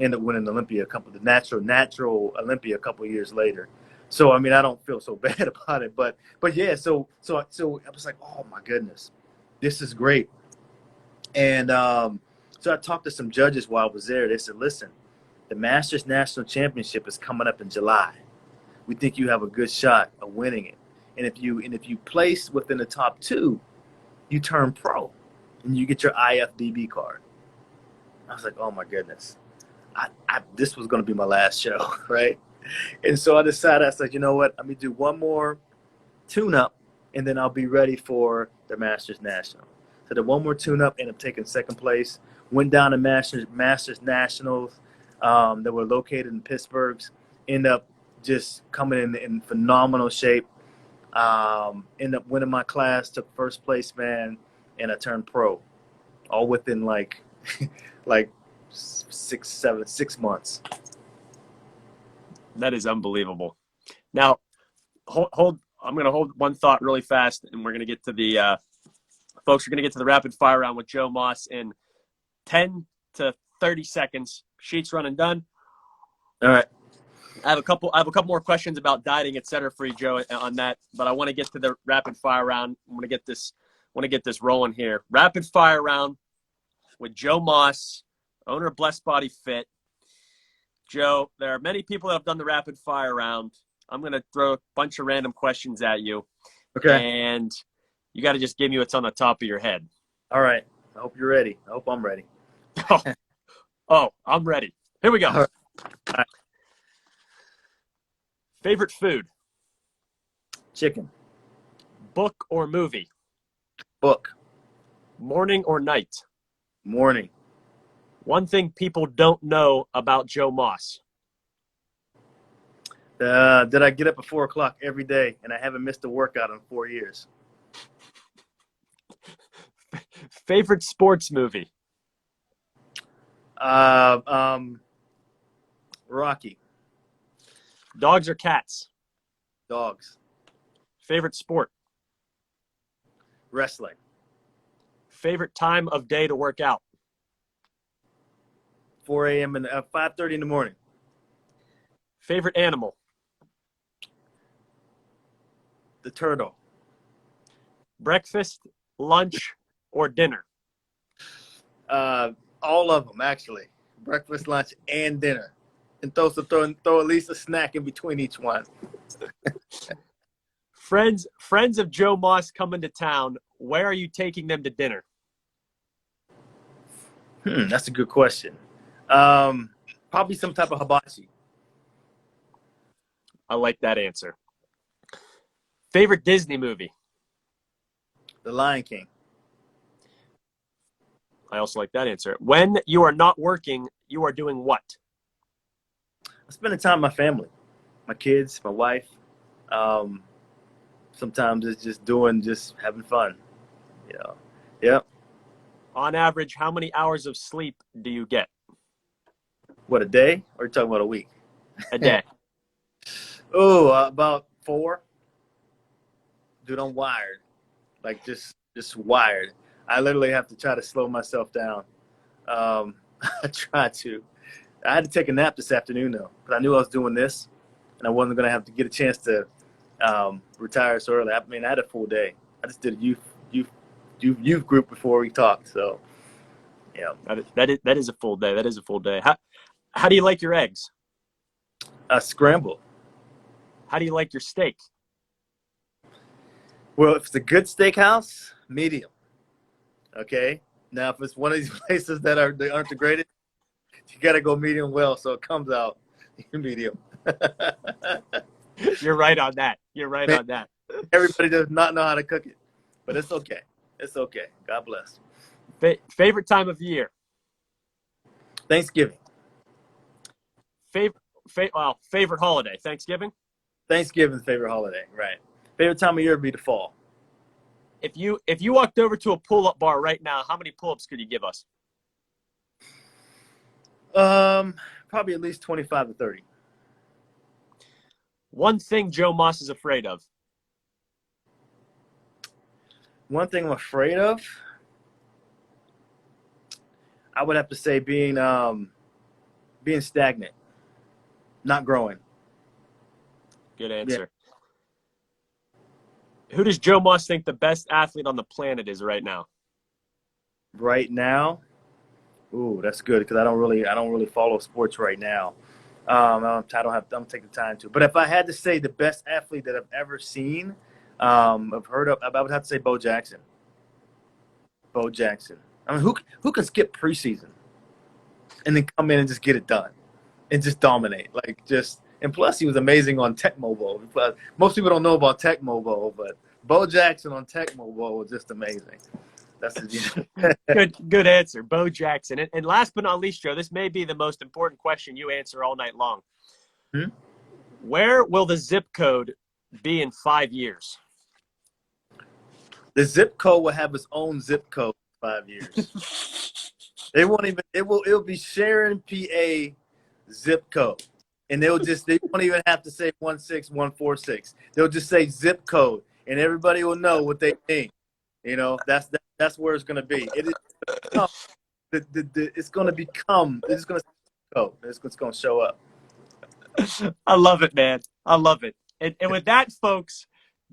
Ended up winning the Olympia, the natural Olympia a couple of years later. So I mean, I don't feel so bad about it, but yeah. So I was like, oh my goodness, this is great. And so I talked to some judges while I was there. They said, listen, the Masters National Championship is coming up in July. We think you have a good shot of winning it. And if you place within the top 2, you turn pro, and you get your IFBB card. I was like, oh my goodness, this was going to be my last show, right? And so I decided, I said, you know what? Let me do one more tune-up, and then I'll be ready for the Masters National. So the one more tune-up, ended up taking 2nd place. Went down to Masters Nationals that were located in Pittsburgh. Ended up just coming in phenomenal shape. Ended up winning my class, took 1st place, man, and I turned pro. all within like like 6 months. That is unbelievable. Now, hold. I'm going to hold one thought really fast, and we're going to get to the folks. Are going to get to the rapid fire round with Joe Moss in 10 to 30 seconds. Sheets run and done. All right. I have a couple more questions about dieting, et cetera, for you, Joe, on that. But I want to get to the rapid fire round. I want to get this rolling here. Rapid fire round with Joe Moss, owner of BlessBody Fit. Joe, there are many people that have done the rapid fire round. I'm going to throw a bunch of random questions at you. Okay. And you got to just give me what's on the top of your head. All right. I hope you're ready. I hope I'm ready. Oh, I'm ready. Here we go. All right. Favorite food? Chicken. Book or movie? Book. Morning or night? Morning. One thing people don't know about Joe Moss. Did I get up at 4 o'clock every day, and I haven't missed a workout in 4 years. Favorite sports movie? Rocky. Dogs or cats? Dogs. Favorite sport? Wrestling. Favorite time of day to work out? 4 a.m. and 5:30 in the morning. Favorite animal? The turtle. Breakfast, lunch, or dinner? All of them, actually. Breakfast, lunch, and dinner. And throw at least a snack in between each one. Friends of Joe Moss coming to town. Where are you taking them to dinner? That's a good question. Probably some type of hibachi. I like that answer. Favorite Disney movie? The Lion King. I also like that answer. When you are not working, you are doing what? I spend time with my family, my kids, my wife. Sometimes it's just having fun. You know. Yep. On average, how many hours of sleep do you get? What, a day? Or are you talking about a week? A day. Oh, about 4. Dude, I'm wired. Like just wired. I literally have to try to slow myself down. I try to. I had to take a nap this afternoon though, because I knew I was doing this, and I wasn't gonna have to get a chance to retire so early. I mean, I had a full day. I just did a youth group before we talked, so yeah. That is a full day. That is a full day. How do you like your eggs? Scrambled. How do you like your steak? Well, if it's a good steakhouse, medium. Okay. Now, if it's one of these places that aren't the greatest, you gotta go medium well, so it comes out medium. You're right on that. You're right on that. Everybody does not know how to cook it, but it's okay. It's okay. God bless. Favorite time of year? Thanksgiving. Favorite holiday? Thanksgiving? Thanksgiving's favorite holiday, right? Favorite time of year would be the fall. If you walked over to a pull-up bar right now, how many pull-ups could you give us? Probably at least 25 to 30. One thing Joe Moss is afraid of. One thing I'm afraid of, I would have to say being stagnant, not growing. Good answer. Yeah. Who does Joe Moss think the best athlete on the planet is right now? Right now, ooh, that's good because I don't really follow sports right now. I'm taking the time to. But if I had to say the best athlete that I've ever seen, I've heard of, I would have to say Bo Jackson. Bo Jackson. I mean, who can skip preseason and then come in and just get it done and just dominate? And plus he was amazing on Tecmo Bowl. Most people don't know about Tecmo Bowl, but Bo Jackson on Tecmo Bowl was just amazing. That's good answer, Bo Jackson. And last but not least, Joe, this may be the most important question you answer all night long. Where will the zip code be in 5 years? The zip code will have its own zip code 5 years. They won't even. It'll be Sharon, PA, zip code, and they won't even have to say 16146. They'll just say zip code, and everybody will know what they mean. You know, that's where it's gonna be. It is. It's gonna become. It's gonna go. It's gonna show up. I love it, man. I love it. And with that, folks,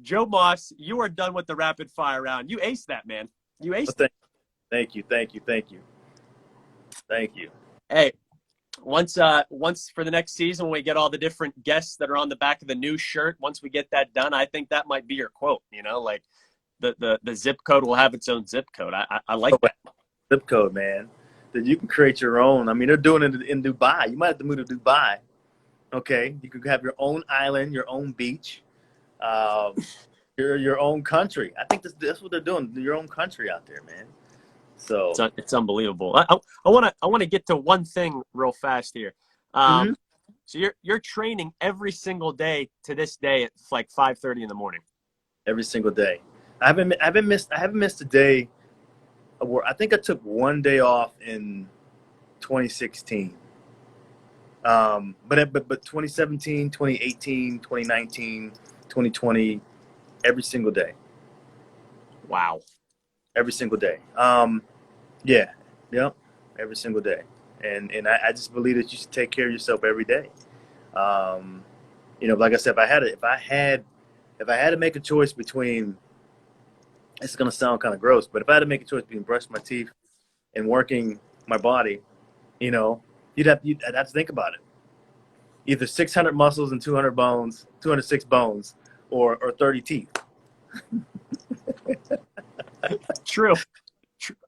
Joe Moss, you are done with the rapid fire round. You aced that, man. You aced it. Thank you. Hey, once for the next season, when we get all the different guests that are on the back of the new shirt, once we get that done, I think that might be your quote. You know, like the zip code will have its own zip code. I like that. Zip code, man. That you can create your own. I mean, they're doing it in Dubai. You might have to move to Dubai. Okay, you could have your own island, your own beach, your own country. I think that's what they're doing. Your own country out there, man. So it's unbelievable. I want to get to one thing real fast here. So you're training every single day to this day at like 5:30 in the morning. Every single day. I haven't missed a day. I think I took one day off in 2016. But 2017, 2018, 2019, 2020, every single day. Wow. Every single day. Yeah, every single day. And I just believe that you should take care of yourself every day. You know, like I said, if I had to make a choice between, it's gonna sound kind of gross, but if I had to make a choice between brushing my teeth and working my body, you know, I'd have to think about it. Either 600 muscles and 200 bones, 206 bones, or 30 teeth. True.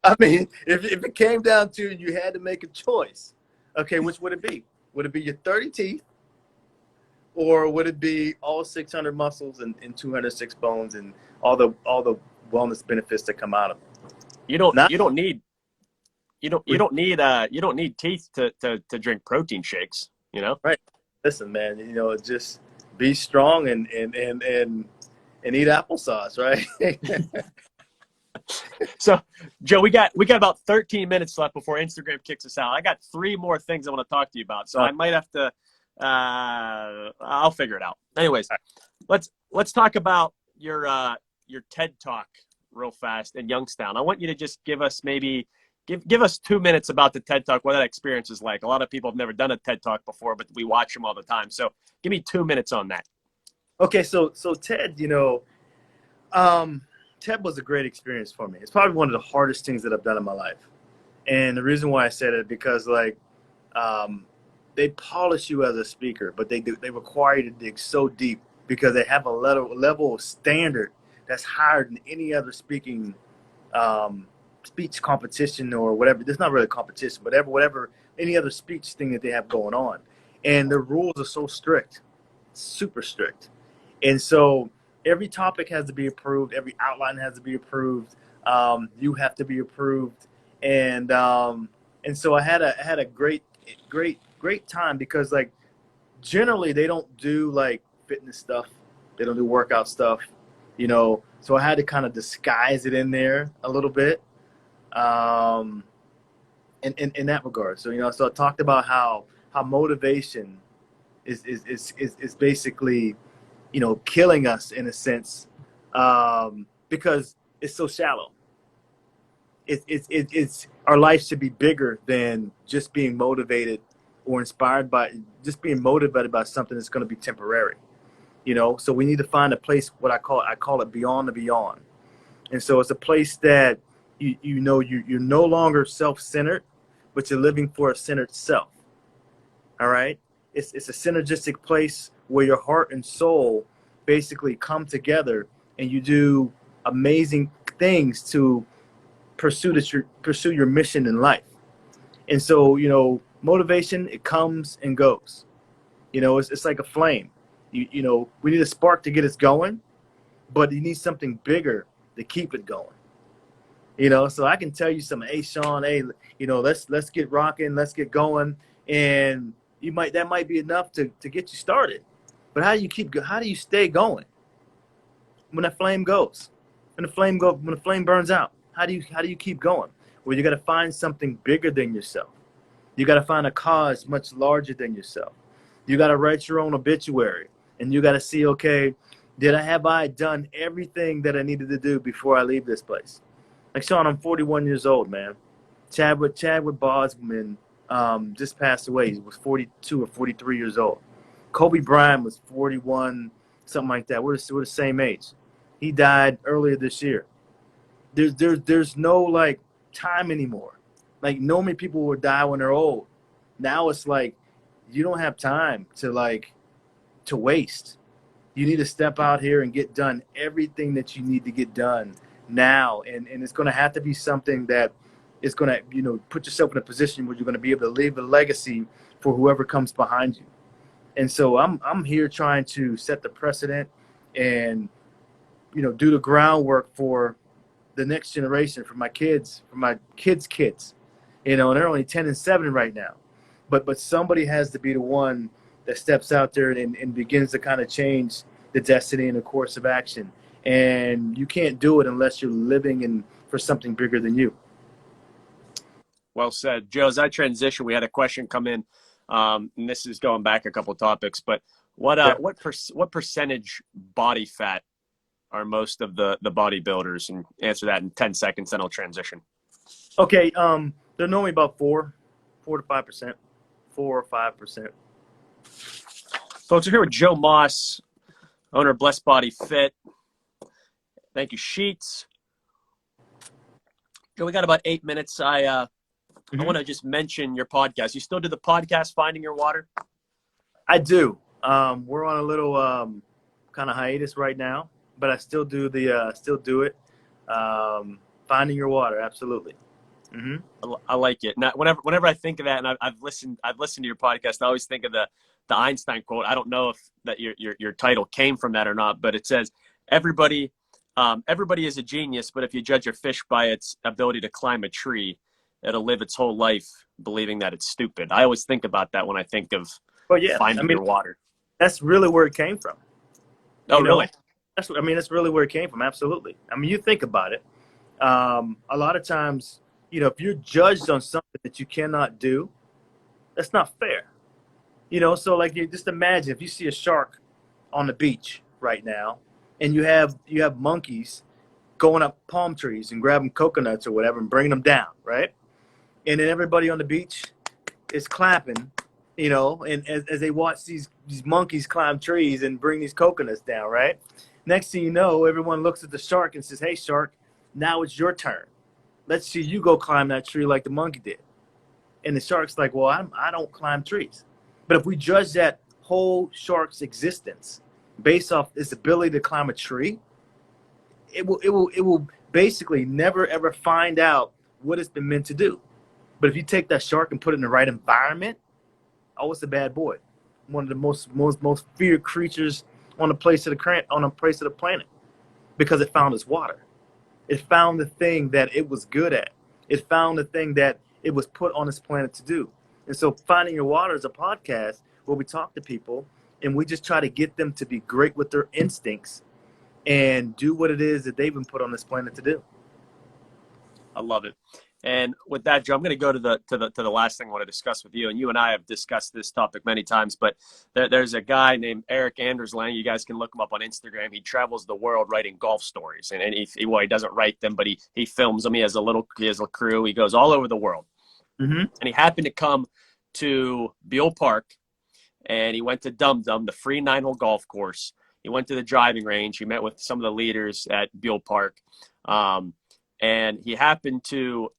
I mean, if it came down to you had to make a choice, okay, which would it be? Would it be your 30 teeth, or would it be all 600 muscles and 206 bones and all the wellness benefits that come out of it? You don't need teeth to drink protein shakes, you know? Right. Listen, man, you know, just be strong and eat applesauce, right? So, Joe, we got about 13 minutes left before Instagram kicks us out. I got 3 more things I want to talk to you about, so I might have to. I'll figure it out. Anyways, let's talk about your TED Talk real fast in Youngstown. I want you to just give us give us 2 minutes about the TED Talk, what that experience is like. A lot of people have never done a TED Talk before, but we watch them all the time. So give me 2 minutes on that. Okay, so TED, you know, TED was a great experience for me. It's probably one of the hardest things that I've done in my life. And the reason why I said it, because like they polish you as a speaker, but they require you to dig so deep because they have a level of standard that's higher than any other speech competition or whatever. There's not really a competition, but whatever any other speech thing that they have going on. And the rules are so strict, super strict. And so every topic has to be approved. Every outline has to be approved. You have to be approved. And so I had a great time because like generally they don't do like fitness stuff. They don't do workout stuff, you know. So I had to kind of disguise it in there a little bit. In that regard. So, you know, so I talked about how motivation is basically, you know, killing us in a sense, because it's so shallow. It's our life should be bigger than just being motivated or inspired by just being motivated by something that's going to be temporary, you know. So we need to find a place, what I call it beyond the beyond. And so it's a place that you're no longer self-centered, but you're living for a centered self. All right. It's a synergistic place where your heart and soul basically come together and you do amazing things to pursue your mission in life. And so, you know, motivation, it comes and goes. You know, it's like a flame. You know, we need a spark to get us going, but you need something bigger to keep it going. You know, so I can tell you some, hey Sean, hey, you know, let's get rocking, let's get going, and that might be enough to get you started. But how do you stay going when the flame goes? When the flame burns out? How do you keep going? Well, you got to find something bigger than yourself. You got to find a cause much larger than yourself. You got to write your own obituary, and you got to see, okay, have I done everything that I needed to do before I leave this place? Like Sean, I'm 41 years old, man. Chadwick Boseman just passed away. He was 42 or 43 years old. Kobe Bryant was 41, something like that. We're the same age. He died earlier this year. There's no like time anymore. Like normally people would die when they're old. Now it's like you don't have time to waste. You need to step out here and get done everything that you need to get done now, and it's going to have to be something that is going to put yourself in a position where you're going to be able to leave a legacy for whoever comes behind you. And so I'm here trying to set the precedent and do the groundwork for the next generation, for my kids, kids. And they're only 10 and 7 right now, but somebody has to be the one that steps out there and begins to kind of change the destiny and the course of action. And you can't do it unless you're living for something bigger than you. Well said. Joe, as I transition, we had a question come in, and this is going back a couple of topics, but what percentage body fat are most of the bodybuilders? And answer that in 10 seconds, then I'll transition. Okay, they're normally about 4 to 5%, 4 or 5%. Folks, we're here with Joe Moss, owner of BlessBody Fit. Thank you, Sheets. Joe, we got about 8 minutes. I want to just mention your podcast. You still do the podcast, Finding Your Water? I do. We're on a little kind of hiatus right now, but I still do it. Finding Your Water, absolutely. Mm-hmm. I like it. Now, whenever I think of that, and I've listened to your podcast, I always think of the Einstein quote. I don't know if that your title came from that or not, but it says everybody is a genius, but if you judge a fish by its ability to climb a tree, it'll live its whole life believing that it's stupid. I always think about that when I think of finding your water. That's really where it came from. Oh, really? That's really where it came from. Absolutely. I mean, you think about it. A lot of times, if you're judged on something that you cannot do, that's not fair. So like you just imagine if you see a shark on the beach right now, and you have monkeys going up palm trees and grabbing coconuts or whatever and bringing them down, right? And then everybody on the beach is clapping, and as they watch these monkeys climb trees and bring these coconuts down, right? Next thing you know, everyone looks at the shark and says, "Hey, shark, now it's your turn. Let's see you go climb that tree like the monkey did." And the shark's like, "Well, I don't climb trees." But if we judge that whole shark's existence based off its ability to climb a tree, it will basically never ever find out what it's been meant to do. But if you take that shark and put it in the right environment, oh, it's a bad boy. One of the most feared creatures on the place of the planet, because it found its water. It found the thing that it was good at. It found the thing that it was put on this planet to do. And so Finding Your Water is a podcast where we talk to people and we just try to get them to be great with their instincts and do what it is that they've been put on this planet to do. I love it. And with that, Joe, I'm going to go to the last thing I want to discuss with you. And you and I have discussed this topic many times, but there's a guy named Eric Anderslang. You guys can look him up on Instagram. He travels the world writing golf stories, and he doesn't write them, but he films them. He has a crew. He goes all over the world. Mm-hmm. And he happened to come to Beale Park, and he went to Dum Dum, the free 9-hole golf course. He went to the driving range. He met with some of the leaders at Beale Park, and he happened to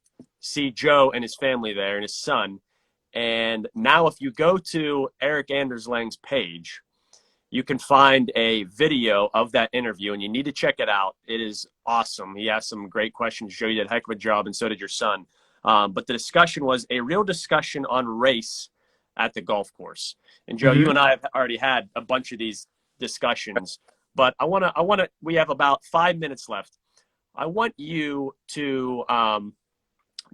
see Joe and his family there and his son. And now if you go to Eric Anderslang's page, you can find a video of that interview, and you need to check it out. It is awesome. He asked some great questions. Joe, you did a heck of a job, and so did your son. But the discussion was a real discussion on race at the golf course. And Joe, you and I have already had a bunch of these discussions, but we have about 5 minutes left. I want you to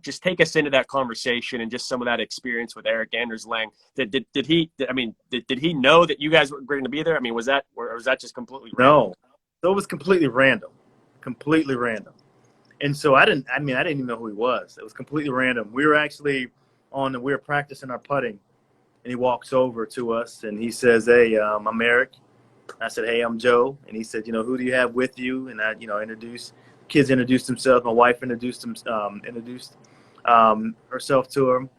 just take us into that conversation and just some of that experience with Eric Anderslang. Did he know that you guys were going to be there? I mean, was that just completely random? No, it was completely random. Completely random. And so I didn't even know who he was. It was completely random. We were practicing our putting, and he walks over to us and he says, "Hey, I'm Eric." I said, "Hey, I'm Joe." And he said, "Who do you have with you?" And I, introduced, kids introduced themselves. My wife introduced herself to him.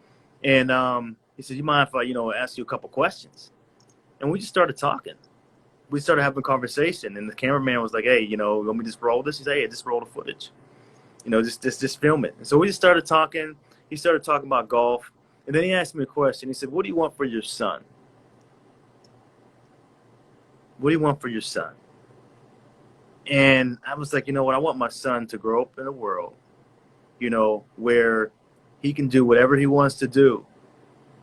And he said, "You mind if I, ask you a couple questions?" And we just started talking. We started having a conversation. And the cameraman was like, "Hey, let me just roll this." He said, "Hey, just roll the footage. Just film it." And so we just started talking. He started talking about golf. And then he asked me a question. He said, "What do you want for your son? What do you want for your son?" And I was like, you know what? I want my son to grow up in a world, where he can do whatever he wants to do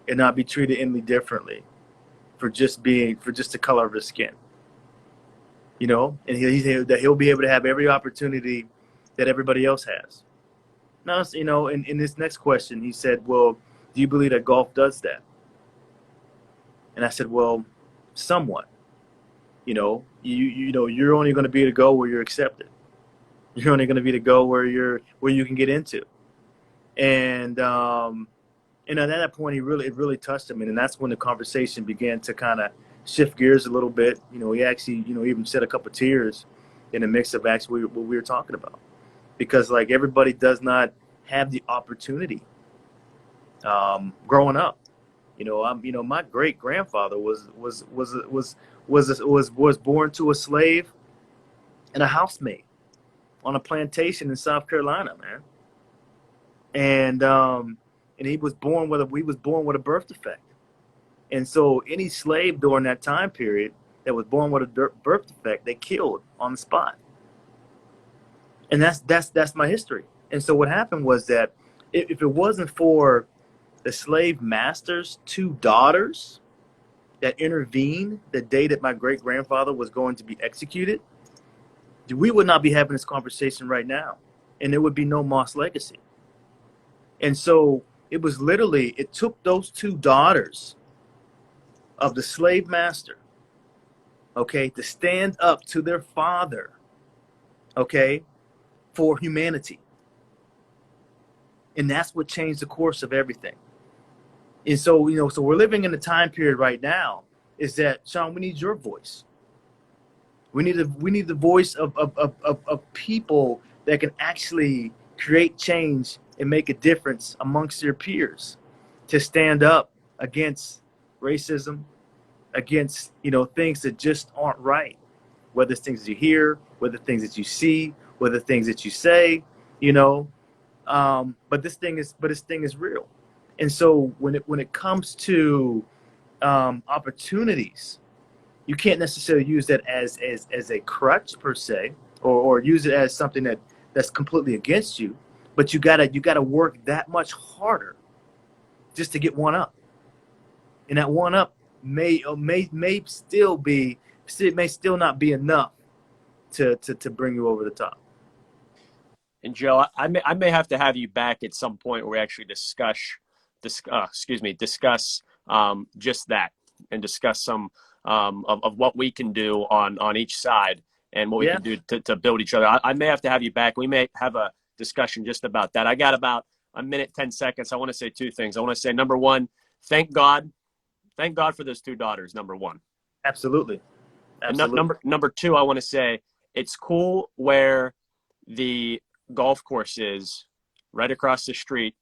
and not be treated any differently for just the color of his skin. And that he'll be able to have every opportunity that everybody else has. Now, in this next question, he said, "Well, do you believe that golf does that?" And I said, "Well, somewhat. You're only going to be able to go where you're accepted. You're only going to be able to go where you can get into." And at that point, it really touched him, and that's when the conversation began to kind of shift gears a little bit. He actually, even shed a couple of tears in the mix of actually what we were talking about, because like everybody does not have the opportunity growing up. My great grandfather was born to a slave and a housemaid on a plantation in South Carolina, man. And he was born with a birth defect. And so any slave during that time period that was born with a birth defect, they killed on the spot. And that's my history. And so what happened was that if it wasn't for the slave master's two daughters that intervened the day that my great grandfather was going to be executed, we would not be having this conversation right now, and there would be no Moss legacy. And so it took those two daughters of the slave master, okay, to stand up to their father, okay, for humanity. And that's what changed the course of everything. And so, so we're living in a time period right now is that, Sean, we need your voice. We need the voice of people that can actually create change and make a difference amongst their peers, to stand up against racism, against, things that just aren't right, whether it's things that you hear, whether things that you see, whether things that you say, but this thing is real. And so when it comes to opportunities, you can't necessarily use that as a crutch per se, or use it as something that's completely against you. But you gotta work that much harder just to get one up. And that one up may still not be enough to bring you over the top. And Joe, I may have to have you back at some point where we actually discuss just that, and discuss some of what we can do on each side, and what we can do to build each other. I may have to have you back. We may have a discussion just about that. I got about a minute, 10 seconds. I want to say two things. I want to say, number one, thank God for those two daughters. Number one. Absolutely. And number two, I want to say it's cool where the golf course is right across the street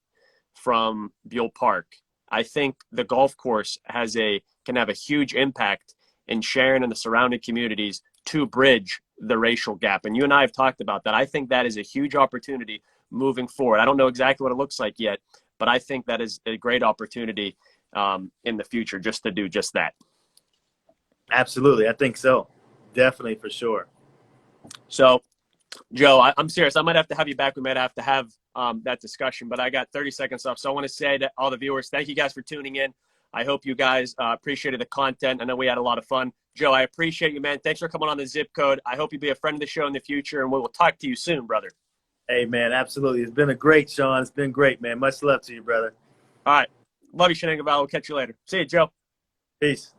from Buell Park. I think the golf course can have a huge impact in Sharon and the surrounding communities to bridge the racial gap. And you and I have talked about that. I think that is a huge opportunity moving forward. I don't know exactly what it looks like yet, but I think that is a great opportunity in the future just to do just that. Absolutely. I think so. Definitely, for sure. So, Joe, I'm serious. I might have to have you back. We might have to have that discussion, but I got 30 seconds left. So I want to say to all the viewers, thank you guys for tuning in. I hope you guys appreciated the content. I know we had a lot of fun. Joe, I appreciate you, man. Thanks for coming on the Zip Code. I hope you'll be a friend of the show in the future, and we will talk to you soon, brother. Hey, man, absolutely. It's been Sean. It's been great, man. Much love to you, brother. All right. Love you, Shenanigans. We'll catch you later. See you, Joe. Peace.